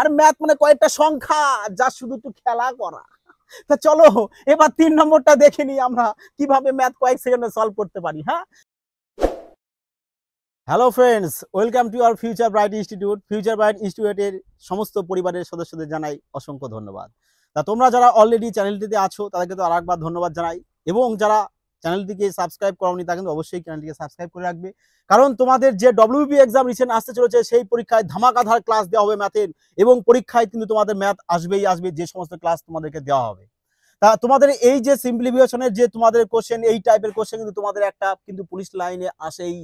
আর math মানে কয়েকটা সংখ্যা যা শুধু একটু খেলা করা। তা চলো এবার 3 নম্বরটা দেখে নিই আমরা কিভাবে ম্যাথ কয়েক সেকেন্ডে সলভ করতে পারি। হ্যাঁ, hello friends, welcome to our future bright institute. Future bright ইনস্টিটিউটের সমস্ত পরিবারের সদস্যদের জানাই অসংখ্য ধন্যবাদ। তা তোমরা যারা অলরেডি চ্যানেলটিতে আছো তাদেরকে তো আরেকবার ধন্যবাদ জানাই, এবং যারা চ্যানেলটিকে সাবস্ক্রাইব করোনি তা কিন্তু অবশ্যই চ্যানেলটিকে সাবস্ক্রাইব করে রাখবে, কারণ তোমাদের যে ডব্লিউবি এক্সাম রিসেন্ট আসতে চলেছে সেই পরীক্ষায় ধামাকাধার ক্লাস দেওয়া হবে ম্যাথের, এবং পরীক্ষায় কিন্তু তোমাদের ম্যাথ আসবেই আসবে, যে সমস্ত ক্লাস তোমাদেরকে দেওয়া হবে। তা তোমাদের এই যে সিম্পলিফিকেশনের যে তোমাদের কোশ্চেন, এই টাইপের কোশ্চেন কিন্তু তোমাদের একটা কিন্তু পুলিশ লাইনে আসেই।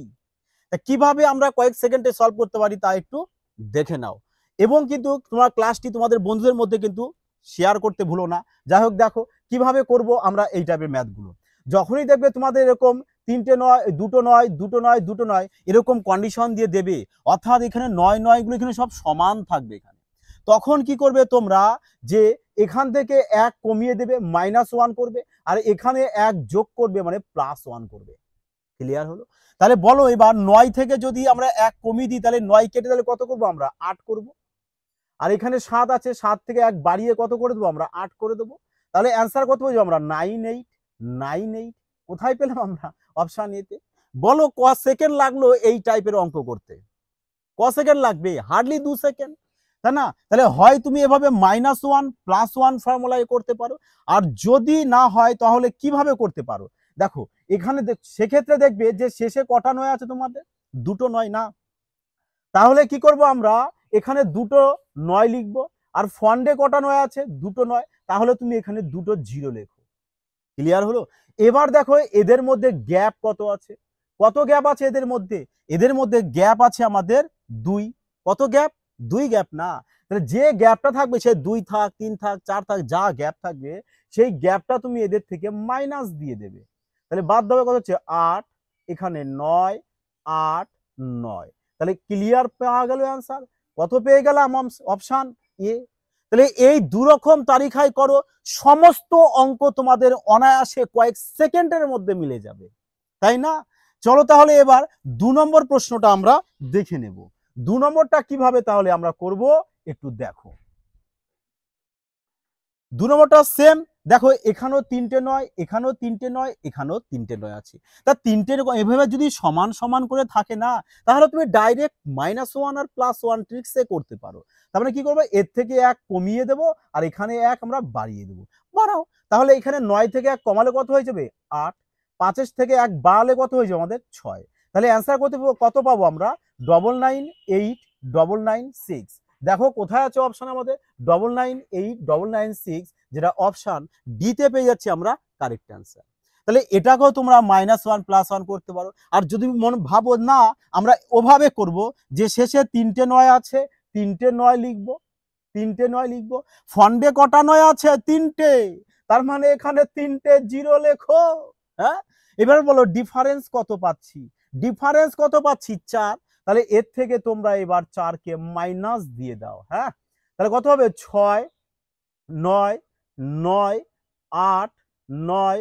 কিভাবে আমরা কয়েক সেকেন্ডে সলভ করতে পারি তা একটু দেখে নাও, এবং কিন্তু তোমার ক্লাসটি তোমাদের বন্ধুদের মধ্যে কিন্তু শেয়ার করতে ভুলো না। যাই হোক, দেখো কিভাবে করব আমরা এই টাইপের ম্যাথগুলো। যখনই দেখবে তোমাদের এরকম 3টে নয়, 2টো নয়, 2টো নয়, 2টো নয়, এরকম কন্ডিশন দিয়ে দেবে, অর্থাৎ এখানে 9 গুলো এখানে সব সমান থাকবে এখানে, তখন কি করবে তোমরা, যে এখান থেকে 1 কমিয়ে দেবে, -1 করবে, আর এখানে 1 যোগ করবে মানে +1 করবে। ক্লিয়ার হলো? তাহলে বলো এবার 9 থেকে যদি আমরা 1 কমিয়ে দিই তাহলে 9 কেটে তাহলে কত করবো আমরা? 8 করব। আর এখানে 7 আছে, 7 থেকে 1 বাড়িয়ে কত করে দেবো আমরা? 8 করে দেবো। তাহলে অ্যান্সার কত পাবো আমরা? 98। কোথায় পেলাম আমরা? অপশন এ তে। বলো ক সেকেন্ড লাগলো এই টাইপের অঙ্ক করতে? ক সেকেন্ড লাগবে? হার্ডলি 2 সেকেন্ড, তাই না? তাহলে হয় তুমি এভাবে -1 +1 ফর্মুলায় করতে পারো, আর যদি না হয় তাহলে কিভাবে করতে পারো? দেখো এখানে সেক্ষেত্রে দেখবে যে শেষে কটা নয় আছে তোমাদের? 2টো নয় না? তাহলে কি করব আমরা? এখানে 2টো 9 লিখবো, আর ফন্ডে কটা নয় আছে? 2টো নয়, তাহলে তুমি এখানে 2টো 0 লেখো। ক্লিয়ার হলো? এবার দেখো এদের মধ্যে গ্যাপ কত আছে? কত গ্যাপ আছে এদের মধ্যে? এদের মধ্যে গ্যাপ আছে আমাদের 2। কত গ্যাপ? 2 গ্যাপ না? তাহলে যে গ্যাপটা থাকবে সে 2 থাক, 3 থাক, 4 থাক, যা গ্যাপ থাকবে সেই গ্যাপটা তুমি এদের থেকে মাইনাস দিয়ে দেবে। তাহলে বাদ দেবে কত হচ্ছে? 8, এখানে 9, 8, 9। তাহলে ক্লিয়ার পাওয়া গেল অ্যান্সার। কত পেয়ে গেলাম? Option A. তাহলে এই দুরকম তালিকায় করো, সমস্ত অঙ্ক তোমাদের অনায়াসে কয়েক সেকেন্ডের মধ্যে মিলে যাবে, তাই না? চলো তাহলে এবার 2 নম্বর প্রশ্নটা আমরা দেখে নেব। 2 নম্বরটা কিভাবে তাহলে আমরা করব একটু দেখো। 2 নম্বরটা সেম। দেখো এখানেও 3টে নয়, এখানেও 3টে নয়, এখানেও 3টে নয় আছে। তা 3টে এভাবে যদি সমান সমান করে থাকে না, তাহলে তুমি ডাইরেক্ট -1 আর +1 ট্রিক্সে করতে পারো। তার মানে কি করবো? এর থেকে 1 কমিয়ে দেবো, আর এখানে 1 আমরা বাড়িয়ে দেবো। বাড়াও। তাহলে এখানে 9 থেকে 1 কমালে কত হয়ে যাবে? 8। 5 থেকে 1 বাড়ালে কত হয়ে যাবে আমাদের? 6। তাহলে অ্যান্সার কত পাবো আমরা? 9989996। দেখো কোথায় আছে অপশন আমাদের? 9989996, যেটা অপশন ডি তে পেয়ে যাচ্ছি আমরা কারেক্ট অ্যান্সার। তাহলে এটাকেও তোমরা -1 +1 করতে পারো। আর যদি মনে ভাবো না আমরা ওভাবে করব, যে শেষে 3টে 9 আছে, 3টে 9 লিখবো, 3টে 9 লিখবো। ফন্ডে কটা 9 আছে? 3টে। তার মানে এখানে 3টে 0 লেখো। হ্যাঁ, এবার বলো ডিফারেন্স কত পাচ্ছি? ডিফারেন্স কত পাচ্ছি? 4। তাহলে এর থেকে তোমরা এবার 4 কে মাইনাস দিয়ে দাও। হ্যাঁ, তাহলে কত হবে? 6, 9, 9, 8, 9,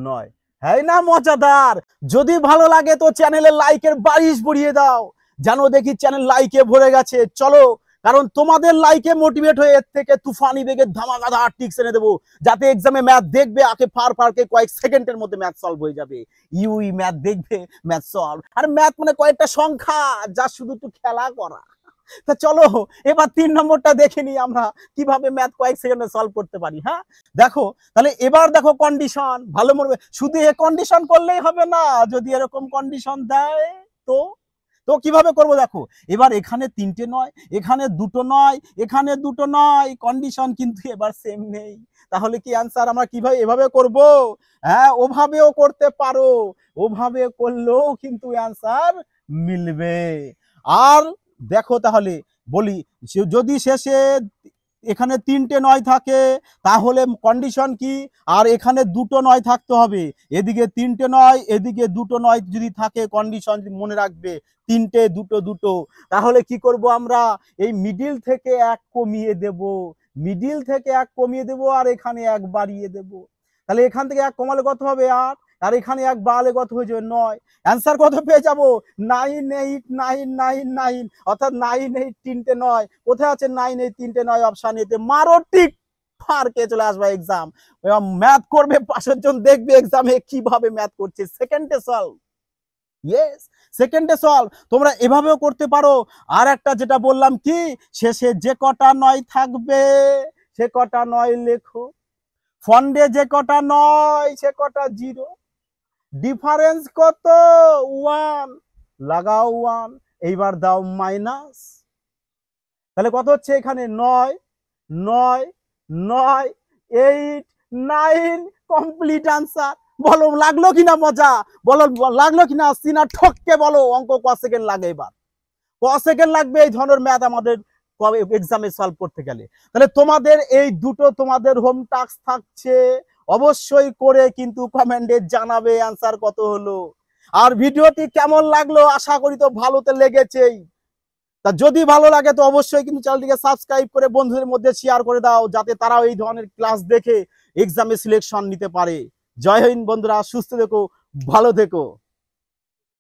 9। হ্যাঁ না মজাদার? যদি ভালো লাগে তো চ্যানেলে লাইকের বারিশ বড়িয়ে দাও, জানো দেখি চ্যানেল লাইকে ভরে গেছে। চলো, কারণ তোমাদের লাইকে মোটিভেট হয়ে এর থেকে তুফানি বেগে ধামাকাদার টিক্স এনে দেবো, যাতে এক্সামে ম্যাথ দেখবে আকে ফার ফারকে কয়েক সেকেন্ডের মধ্যে ম্যাথ সলভ হয়ে যাবে। ইউই ম্যাথ দেখবে, ম্যাথ সলভ। আর ম্যাথ মানে কয়েকটা সংখ্যা যা শুধু একটু খেলা করা। তা চলো এবার 3 নম্বরটা দেখে নিই আমরা কিভাবে ম্যাথ কয়েক সেকেন্ডে সলভ করতে পারি। হ্যাঁ, দেখো তাহলে এবার দেখো কন্ডিশন ভালো মনে, শুধু এ কন্ডিশন করলেই হবে না, যদি এরকম কন্ডিশন দেয় তো তো কিভাবে করব? দেখো এবার এখানে 3টে নয়, এখানে 2টো নয়, এখানে 2টো নয়, কন্ডিশন কিন্তু এবার সেম নেই। তাহলে কি অ্যান্সার আমরা কিভাবে এভাবে করব? হ্যাঁ, ওভাবেও করতে পারো, ওভাবে করলেও কিন্তু অ্যান্সার মিলবে। আর দেখো তাহলে বলি, যদি শেষে এখানে 3টে 9 থাকে তাহলে কন্ডিশন কি? আর এখানে 2টো 9 থাকতে হবে। এদিকে 3টে 9, এদিকে 2টো 9 যদি থাকে, কন্ডিশন মনে রাখবে 3টে 2টো 2টো। তাহলে কি করব আমরা? এই মিডিল থেকে 1 কমিয়ে দেব, মিডিল থেকে 1 কমিয়ে দেব, আর এখানে 1 বাড়িয়ে দেব। তাহলে এখান থেকে 1 কমালে কত হবে? 8। আর এখানে এক বাড়ালে কত হয়ে যাবে 9। অ্যান্সার কত পেয়ে যাবো 98999, অর্থাৎ 98 3টে 9। কোথায় আছে 98 3টে 9? অপশন এতে। মারো টিক, ফারকে চলে আসবে এক্সাম। ম্যাথ করবে 5 জন, দেখবে এক্সামে কিভাবে ম্যাথ করছে। সেকেন্ডে সলভ, ইয়েস, সেকেন্ডে সলভ। তোমরা এভাবেও করতে পারো। আর একটা যেটা বললাম কি, শেষে যে কটা 9 থাকবে সে কটা 9 লেখো, ফন্ডে যে কটা 9 সে কটা 0, ডিফারেন্স কত 1, লাগাও 1, এইবার দাও মাইনাস। তাহলে কত হচ্ছে এখানে 9 9 9 8 9, কমপ্লিট আনসার। বলো লাগলো কিনা মজা, বলো লাগলো কিনা সিনা, ঠককে বলো অঙ্ক ক সেকেন্ড লাগে, এবার ক সেকেন্ড লাগবে এই ধরনের ম্যাথ আমাদের এক্সামে সলভ করতে গেলে। তাহলে তোমাদের এই দুটো তোমাদের হোম টাস্ক থাকছে, অবশ্যই করে কিন্তু কমেন্টে জানাবে অ্যান্সার কত হলো। আর ভিডিওটি কেমন লাগলো, আশা করি তো ভালোতে লেগেছেই। তা যদি ভালো লাগে তো অবশ্যই কিন্তু চ্যানেলটিকে সাবস্ক্রাইব করে বন্ধুদের মধ্যে শেয়ার করে দাও, যাতে তারাও এই ধরনের ক্লাস দেখে এক্সামে সিলেকশন নিতে পারে। জয় হিন্দ বন্ধুরা, সুস্থ থেকো, ভালো থেকো।